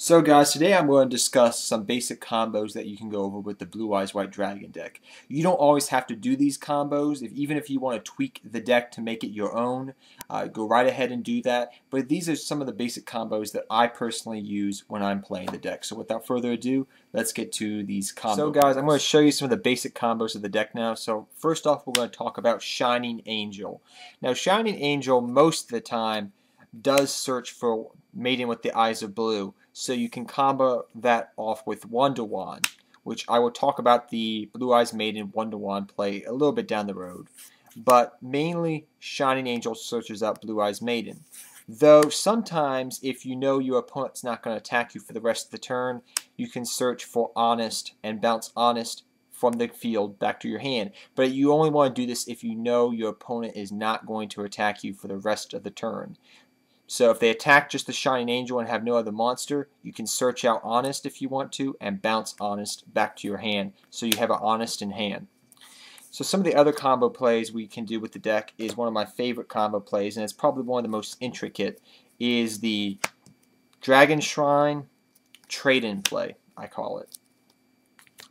So guys, today I'm going to discuss some basic combos that you can go over with the Blue Eyes White Dragon deck. You don't always have to do these combos. Even if you want to tweak the deck to make it your own, go right ahead and do that. But these are some of the basic combos that I personally use when I'm playing the deck. So without further ado, let's get to these combos. So guys, I'm going to show you some of the basic combos of the deck now. So first off, we're going to talk about Shining Angel. Now Shining Angel, most of the time, does search for mating with the eyes of blue, so you can combo that off with one-to-one, which I will talk about the Blue Eyes Maiden one-to-one play a little bit down the road. But mainly Shining Angel searches out Blue Eyes Maiden. Though sometimes if you know your opponent's not going to attack you for the rest of the turn, you can search for Honest and bounce Honest from the field back to your hand. But you only want to do this if you know your opponent is not going to attack you for the rest of the turn. So if they attack just the Shining Angel and have no other monster, you can search out Honest if you want to and bounce Honest back to your hand, so you have an Honest in hand. So some of the other combo plays we can do with the deck is one of my favorite combo plays, and it's probably one of the most intricate, is the Dragon Shrine trade-in play, I call it.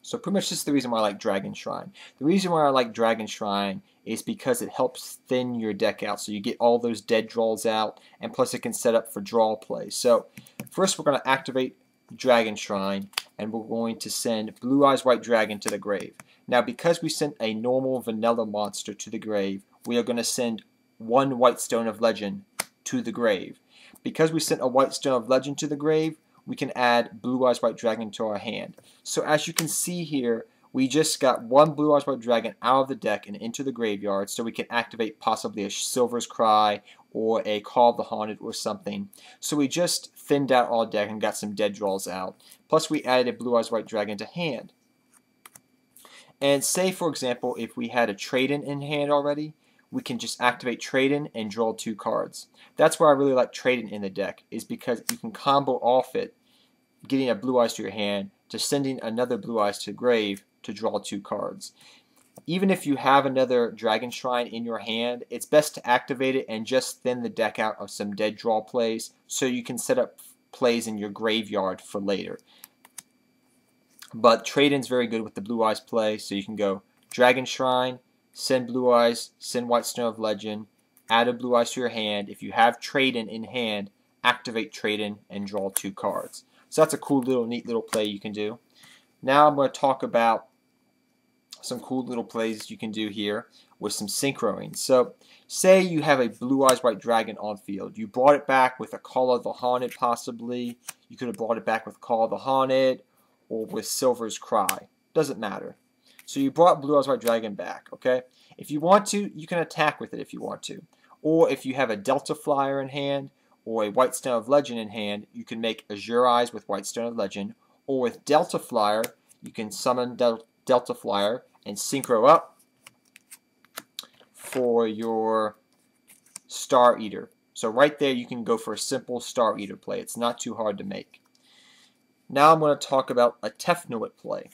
So pretty much this is the reason why I like Dragon Shrine. The reason why I like Dragon Shrine is because it helps thin your deck out, so you get all those dead draws out, and plus it can set up for draw plays. So first we're going to activate Dragon Shrine, and we're going to send Blue Eyes White Dragon to the grave. Now because we sent a normal vanilla monster to the grave, we are going to send one White Stone of Legend to the grave. Because we sent a White Stone of Legend to the grave, we can add Blue Eyes White Dragon to our hand. So as you can see here, we just got one Blue Eyes White Dragon out of the deck and into the graveyard, so we can activate possibly a Silver's Cry or a Call of the Haunted or something. So we just thinned out our deck and got some dead draws out. Plus we added a Blue Eyes White Dragon to hand. And say for example, if we had a trade-in in hand already, we can just activate trade-in and draw 2 cards. That's why I really like trade-in in the deck, is because you can combo off it, getting a Blue Eyes to your hand, to sending another Blue Eyes to grave to draw 2 cards. Even if you have another Dragon Shrine in your hand, it's best to activate it and just thin the deck out of some dead draw plays, so you can set up plays in your graveyard for later. But trade-in's very good with the Blue Eyes play, so you can go Dragon Shrine, send Blue Eyes, send White Stone of Legend, add a Blue Eyes to your hand. If you have trade-in in hand, activate trade-in and draw 2 cards. So that's a cool little, neat little play you can do. Now I'm going to talk about some cool little plays you can do here with some synchroing. So say you have a Blue Eyes White Dragon on field. You brought it back with a Call of the Haunted possibly. You could have brought it back with Call of the Haunted or with Silver's Cry. Doesn't matter. So you brought Blue Eyes White Dragon back, okay? If you want to, you can attack with it if you want to. Or if you have a Delta Flyer in hand or a White Stone of Legend in hand, you can make Azure Eyes with White Stone of Legend. Or with Delta Flyer, you can summon Delta Flyer and synchro up for your Star Eater. So right there you can go for a simple Star Eater play. It's not too hard to make. Now I'm going to talk about a Tefnuit play.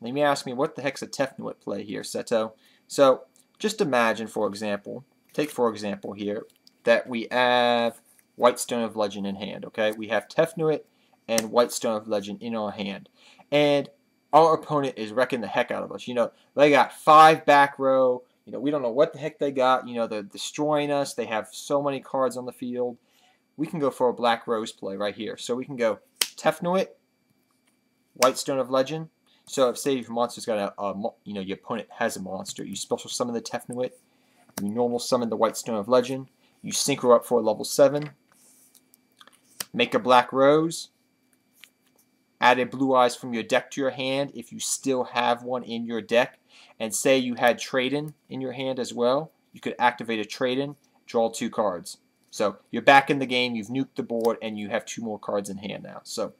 Let me ask me, what the heck's a Tefnuit play here, Seto? So just imagine, for example, take for example here, that we have White Stone of Legend in hand, okay? We have Tefnuit and White Stone of Legend in our hand. And our opponent is wrecking the heck out of us. You know, they got 5 back row. You know, we don't know what the heck they got. You know, they're destroying us. They have so many cards on the field. We can go for a Black Rose play right here. So we can go Tefnuit, White Stone of Legend. So if, say, your monster's got you know, your opponent has a monster, you special summon the Tefnuit, you normal summon the White Stone of Legend, you synchro up for a level 7, make a Black Rose, add a Blue Eyes from your deck to your hand if you still have one in your deck, and say you had trade-in in your hand as well, you could activate a trade-in, draw 2 cards. So you're back in the game, you've nuked the board, and you have 2 more cards in hand now. So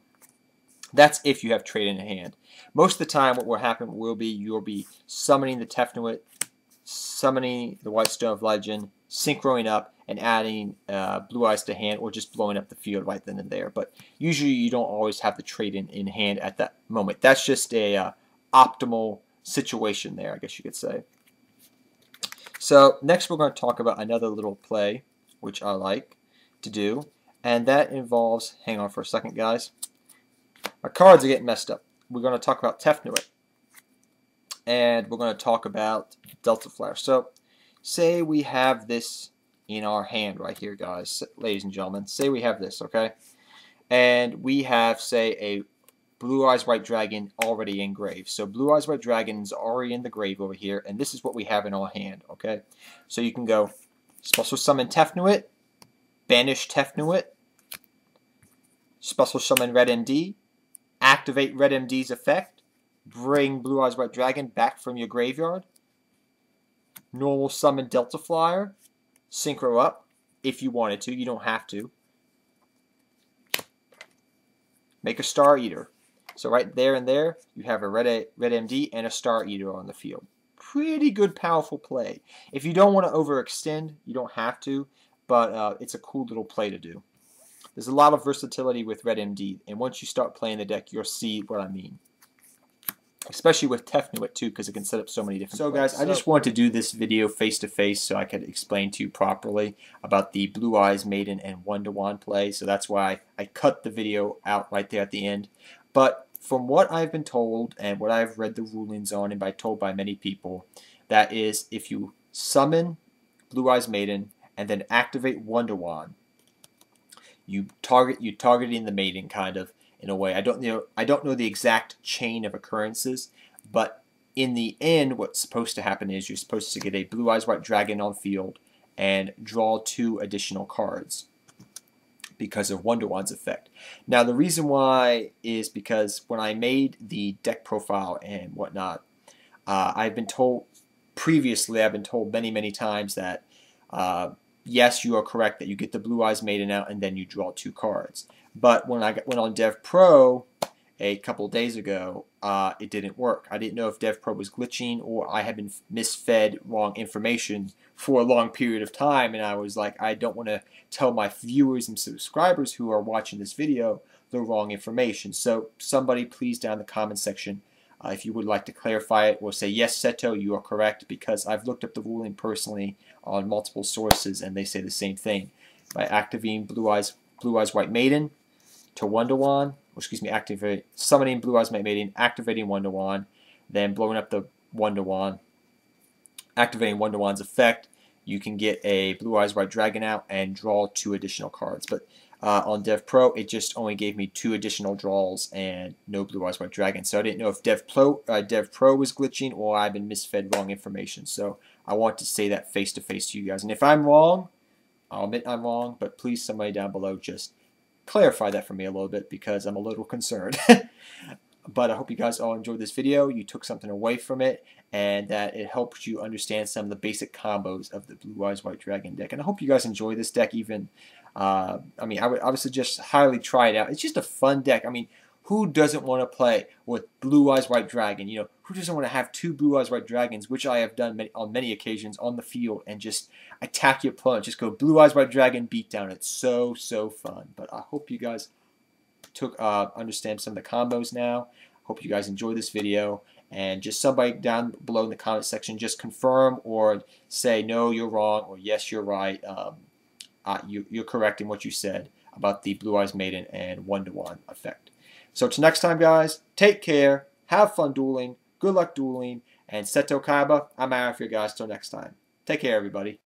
that's if you have trade-in hand. Most of the time what will happen will be you'll be summoning the Tefnuit, summoning the White Stone of Legend, synchroing up, and adding Blue Eyes to hand, or just blowing up the field right then and there. But usually you don't always have the trade-in in hand at that moment. That's just a optimal situation there, I guess you could say. So next we're going to talk about another little play, which I like to do, and that involves, hang on for a second guys, Our cards are getting messed up. We're going to talk about Tefnuit. And we're going to talk about Delta Flare. So, say we have this in our hand right here, guys, ladies and gentlemen. Say we have this, okay? And we have, say, a Blue Eyes White Dragon already engraved. So Blue Eyes White Dragon is already in the grave over here, and this is what we have in our hand, okay? So you can go Special Summon Tefnuit, Banish Tefnuit, Special Summon Red MD, activate Red MD's effect, bring Blue Eyes White Dragon back from your graveyard, normal summon Delta Flyer, synchro up if you wanted to, you don't have to. Make a Star Eater. So right there and there, you have a Red MD and a Star Eater on the field. Pretty good, powerful play. If you don't want to overextend, you don't have to, but it's a cool little play to do. There's a lot of versatility with Red MD, and once you start playing the deck, you'll see what I mean. Especially with Tefnuit too, because it can set up so many different plays. Guys, I just wanted to do this video face-to-face so I could explain to you properly about the Blue Eyes Maiden and Wonderwand play, so that's why I cut the video out right there at the end. But from what I've been told and what I've read the rulings on and told by many people, that is, if you summon Blue Eyes Maiden and then activate Wonderwand, you're targeting the Maiden kind of in a way. I don't know the exact chain of occurrences, but in the end, what's supposed to happen is you're supposed to get a Blue Eyes White Dragon on field and draw 2 additional cards because of Wonderwand's effect. Now, the reason why is because when I made the deck profile and whatnot, I've been told previously, I've been told many times that yes, you are correct that you get the Blue Eyes Maiden out and then you draw 2 cards. But when I went on Dev Pro a couple days ago, it didn't work. I didn't know if Dev Pro was glitching or I had been misfed wrong information for a long period of time, and I was like, I don't want to tell my viewers and subscribers who are watching this video the wrong information. So somebody please down in the comment section if you would like to clarify it or say, yes, Seto, you are correct, because I've looked up the ruling personally on multiple sources and they say the same thing. By activating Blue Eyes White Maiden to Wonderwand, summoning Blue Eyes White Maiden, activating Wonderwand, then blowing up the Wonderwand, activating Wonderwand's effect, you can get a Blue Eyes White Dragon out and draw 2 additional cards. But on Dev Pro, it just only gave me 2 additional draws and no Blue Eyes White Dragon. So I didn't know if Dev Pro was glitching or I've been misfed wrong information. So I want to say that face-to-face to you guys. And if I'm wrong, I'll admit I'm wrong, but please somebody down below just clarify that for me a little bit because I'm a little concerned. But I hope you guys all enjoyed this video. You took something away from it and that it helps you understand some of the basic combos of the Blue Eyes White Dragon deck. And I hope you guys enjoy this deck even. I mean, I would obviously just highly try it out. It's just a fun deck. I mean, who doesn't want to play with Blue Eyes White Dragon? You know, who doesn't want to have 2 Blue Eyes White Dragons, which I have done on many occasions on the field, and just attack your opponent. Just go Blue Eyes White Dragon, beat down. It's so fun. But I hope you guys understand some of the combos now. Hope you guys enjoy this video, and just somebody down below in the comment section just confirm or say no, you're wrong, or yes, you're right. You're correct in what you said about the Blue Eyes Maiden and Wonderwand effect. So till next time, guys, take care, have fun dueling, good luck dueling, and Seto Kaiba, I'm out of here, guys. Till next time. Take care, everybody.